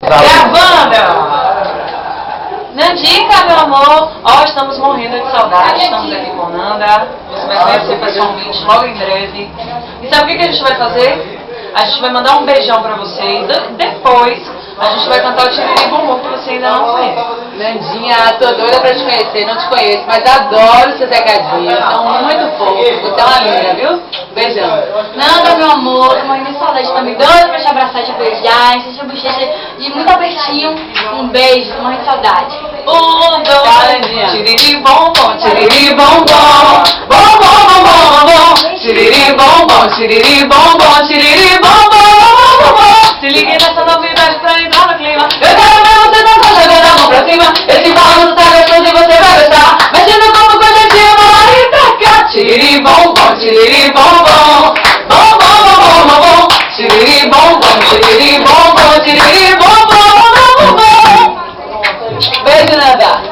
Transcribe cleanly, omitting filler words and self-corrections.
Gravando! Nandica, meu amor, ó, estamos morrendo de saudade, estamos aqui com Nanda, você vai conhecer pessoalmente logo em breve. E sabe o que a gente vai fazer? A gente vai mandar um beijão pra você e depois a gente vai cantar o Tiriri Bumbum que você ainda não conhece. Nandinha, tô doida pra te conhecer, não te conheço, mas adoro seus recadinhos, são muito fofos, você é uma linda, viu? Beijão. Nanda, meu amor, tô morrendo de saudade também, doida pra te abraçar, te beijar, encher sua bochecha de muito apertinho. Um beijo, tô morrendo de saudade. Dois, tiriri bombom, tiriri bombom, bombom, bombom, bombom, tiriri bombom, tiriri bombom, tiriri bombom, bombom. Se ligue nessa novidade pra entrar no clima. Eu quero ver você dançar, jogando a mão pra cima. Esse balanço tá gostoso e você vai gostar. Mexendo o corpo com a jeitinho, vamos lá e pra cá. Tiriri bombom, tiriri bombom, bombom, bombom, bombom, tiriri bombom, tiriri bombom, tiriri bombom, bombom. Beijo, Nanda.